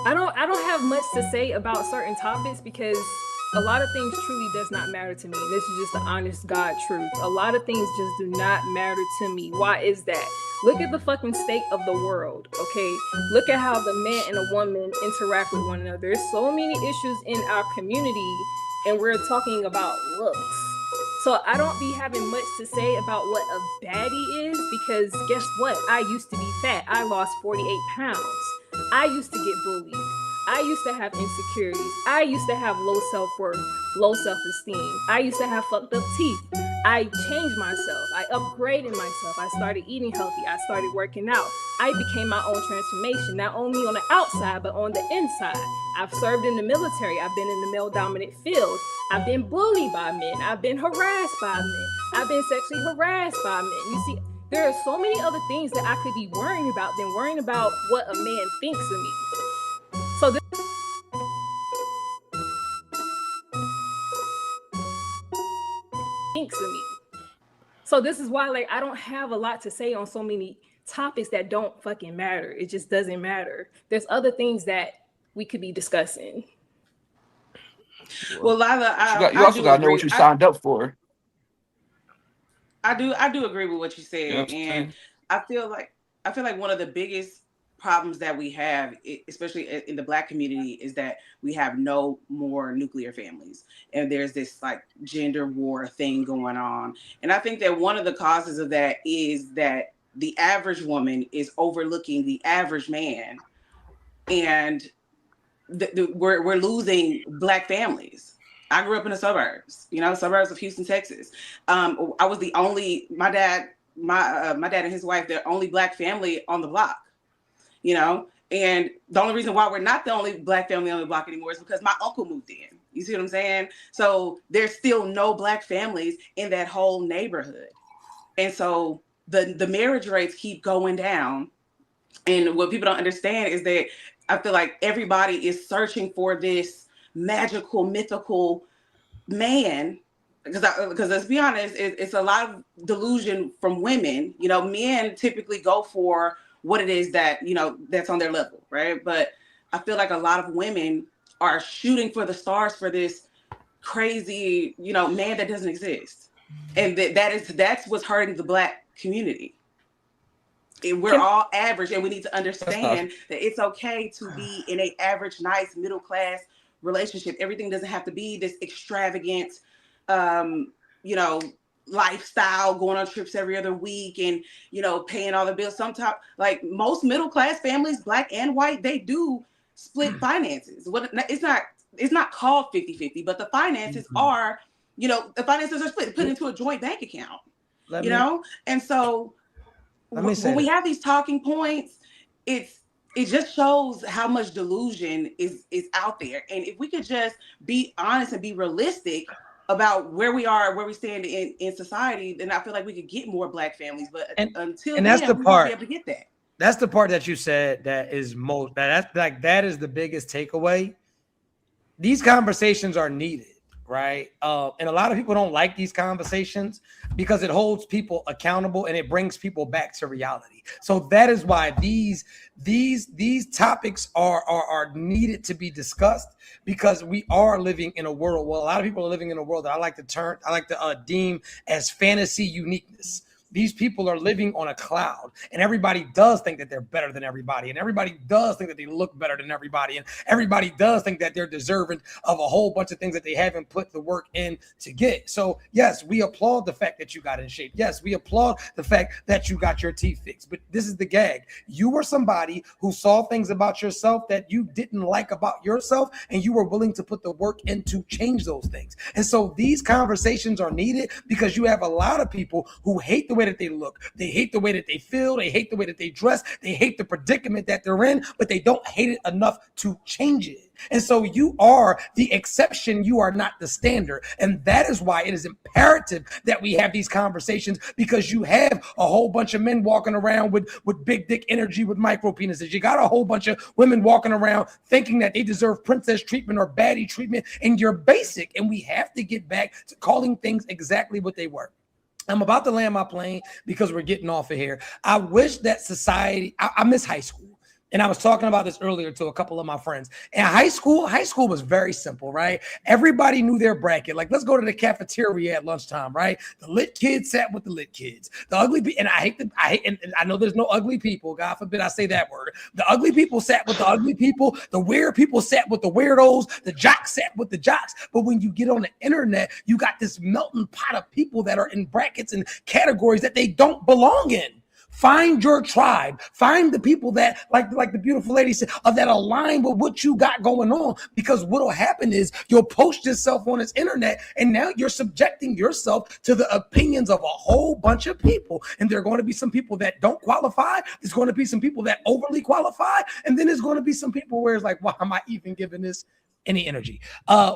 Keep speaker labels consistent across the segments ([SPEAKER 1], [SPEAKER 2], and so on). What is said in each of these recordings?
[SPEAKER 1] I don't have much to say about certain topics because a lot of things truly does not matter to me. This is just the honest God truth. A lot of things just do not matter to me. Why is that? Look at the fucking state of the world, okay? Look at how the man and a woman interact with one another. There's so many issues in our community, and we're talking about looks. So I don't be having much to say about what a baddie is because guess what? I used to be fat. I lost 48 pounds. I used to get bullied. I used to have insecurities. I used to have low self worth, low self esteem. I used to have fucked up teeth. I changed myself. I upgraded myself. I started eating healthy. I started working out. I became my own transformation, not only on the outside, but on the inside. I've served in the military. I've been in the male dominant field. I've been bullied by men. I've been harassed by men. I've been sexually harassed by men. You see, there are so many other things that I could be worrying about than worrying about what a man thinks of me. So this thinks of me. So this is why like I don't have a lot to say on so many topics that don't fucking matter. It just doesn't matter. There's other things that we could be discussing.
[SPEAKER 2] Well, Lila,
[SPEAKER 3] You
[SPEAKER 2] I
[SPEAKER 3] also
[SPEAKER 2] do
[SPEAKER 3] gotta know what
[SPEAKER 2] agree.
[SPEAKER 3] you signed up for.
[SPEAKER 2] I do agree with what you
[SPEAKER 3] You know
[SPEAKER 2] said,
[SPEAKER 3] what I'm
[SPEAKER 2] and
[SPEAKER 3] saying?
[SPEAKER 2] I feel like one of the biggest problems that we have, especially in the Black community, is that we have no more nuclear families, and there's this like gender war thing going on, and I think that one of the causes of that is that the average woman is overlooking the average man, and we're losing Black families. I grew up in the suburbs, suburbs of Houston, Texas. I was the only, my dad and his wife, the only Black family on the block, and the only reason why we're not the only Black family on the block anymore is because my uncle moved in. You see what I'm saying? So there's still no Black families in that whole neighborhood. And so the marriage rates keep going down. And what people don't understand is that I feel like everybody is searching for this magical, mythical man. Because let's be honest, it's a lot of delusion from women. Men typically go for what it is that, that's on their level, right? But I feel like a lot of women are shooting for the stars for this crazy, man that doesn't exist. And that's what's hurting the Black community. We're
[SPEAKER 1] Can
[SPEAKER 2] all average, and we need to
[SPEAKER 3] That's not.
[SPEAKER 2] understand that it's okay to be in a average, nice, middle class relationship. Everything doesn't have to be this extravagant, um, you know, lifestyle, going on trips every other week, and paying all the bills. Sometimes, like most middle class families, Black and white, they do split finances. It's not called 50-50, but the finances are, the finances are split, put into a joint bank account.
[SPEAKER 4] Let me
[SPEAKER 2] And so
[SPEAKER 4] let me say
[SPEAKER 2] when we
[SPEAKER 4] this.
[SPEAKER 2] have these talking points, it just shows how much delusion is out there. And if we could just be honest and be realistic about where we are, where we stand in society, then I feel like we could get more Black families. But
[SPEAKER 4] And
[SPEAKER 2] until
[SPEAKER 4] and that's the
[SPEAKER 2] then, we won't be
[SPEAKER 4] part.
[SPEAKER 2] able to get that.
[SPEAKER 4] That's the part that you said that is most that's like that is the biggest takeaway. These conversations are needed, right? And a lot of people don't like these conversations because it holds people accountable and it brings people back to reality. So that is why these topics are needed to be discussed, because we are living in a world. Well, a lot of people are living in a world that I like to deem as fantasy uniqueness. These people are living on a cloud, and everybody does think that they're better than everybody, and everybody does think that they look better than everybody, and everybody does think that they're deserving of a whole bunch of things that they haven't put the work in to get. So yes, we applaud the fact that you got in shape. Yes, we applaud the fact that you got your teeth fixed. But this is the gag. You were somebody who saw things about yourself that you didn't like about yourself, and you were willing to put the work in to change those things. And so these conversations are needed because you have a lot of people who hate the way that they look, they hate the way that they feel, they hate the way that they dress, they hate the predicament that they're in, but they don't hate it enough to change it. And so you are the exception, you are not the standard. And that is why it is imperative that we have these conversations, because you have a whole bunch of men walking around with big dick energy, with micro penises. You got a whole bunch of women walking around thinking that they deserve princess treatment or baddie treatment, and you're basic. And we have to get back to calling things exactly what they were. I'm about to land my plane because we're getting off of here. I wish that society, I miss high school. And I was talking about this earlier to a couple of my friends. In high school was very simple, right? Everybody knew their bracket. Like, let's go to the cafeteria at lunchtime, right? The lit kids sat with the lit kids. The ugly, and and I know there's no ugly people. God forbid I say that word. The ugly people sat with the ugly people. The weird people sat with the weirdos. The jocks sat with the jocks. But when you get on the internet, you got this melting pot of people that are in brackets and categories that they don't belong in. Find your tribe. Find the people that, like the beautiful lady said, that align with what you got going on. Because what'll happen is you'll post yourself on this internet, and now you're subjecting yourself to the opinions of a whole bunch of people. And there are going to be some people that don't qualify. There's going to be some people that overly qualify, and then there's going to be some people where it's like, why am I even giving this any energy?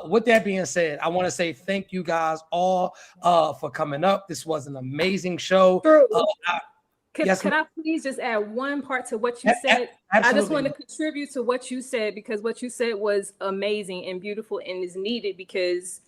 [SPEAKER 4] With that being said, I want to say thank you guys all for coming up. This was an amazing show.
[SPEAKER 1] Could I please just add one part to what you said?
[SPEAKER 4] Absolutely.
[SPEAKER 1] I just want to contribute to what you said, because what you said was amazing and beautiful and is needed, because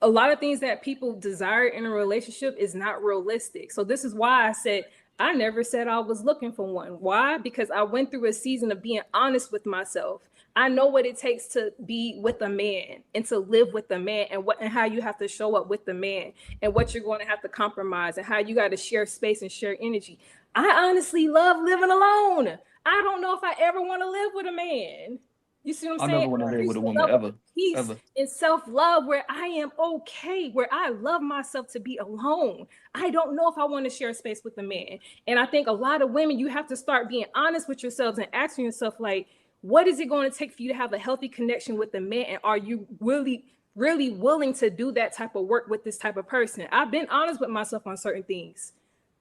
[SPEAKER 1] a lot of things that people desire in a relationship is not realistic. So this is why I said, I never said I was looking for one. Why? Because I went through a season of being honest with myself. I know what it takes to be with a man and to live with a man, and what and how you have to show up with the man, and what you're going to have to compromise, and how you got to share space and share energy. I honestly love living alone. I don't know if I ever want to live with a man. You see what I'm saying?
[SPEAKER 3] I never want to live with a woman ever.
[SPEAKER 1] Peace
[SPEAKER 3] ever.
[SPEAKER 1] and self-love, where I am okay, where I love myself to be alone. I don't know if I want to share space with a man. And I think a lot of women, you have to start being honest with yourselves and asking yourself, like, what is it going to take for you to have a healthy connection with a man? And are you really willing to do that type of work with this type of person? I've been honest with myself on certain things.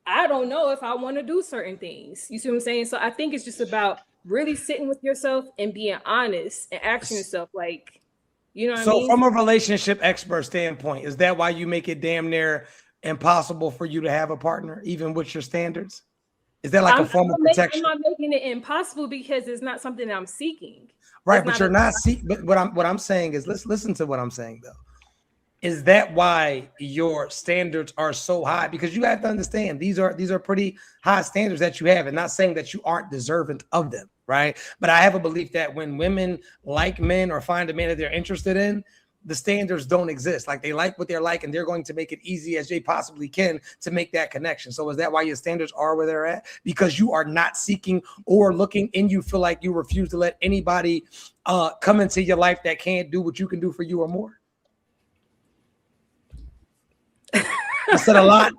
[SPEAKER 1] I don't know if I want to do certain things. You see what I'm saying? So I think it's just about really sitting with yourself and being honest and asking yourself, like, you know what I mean?
[SPEAKER 4] So from a relationship expert standpoint, is that why you make it damn near impossible for you to have a partner, even with your standards? Is that like a form of protection?
[SPEAKER 1] I'm not making it impossible, because it's not something I'm seeking.
[SPEAKER 4] Right, but you're not seeking. But what I'm saying is, let's listen to what I'm saying though. Is that why your standards are so high? Because you have to understand, these are pretty high standards that you have, and not saying that you aren't deserving of them, right? But I have a belief that when women like men or find a man that they're interested in, the standards don't exist. Like, they like what they're like, and they're going to make it easy as they possibly can to make that connection. So is that why your standards are where they're at? Because you are not seeking or looking, and you feel like you refuse to let anybody come into your life that can't do what you can do for you or more? I said a lot.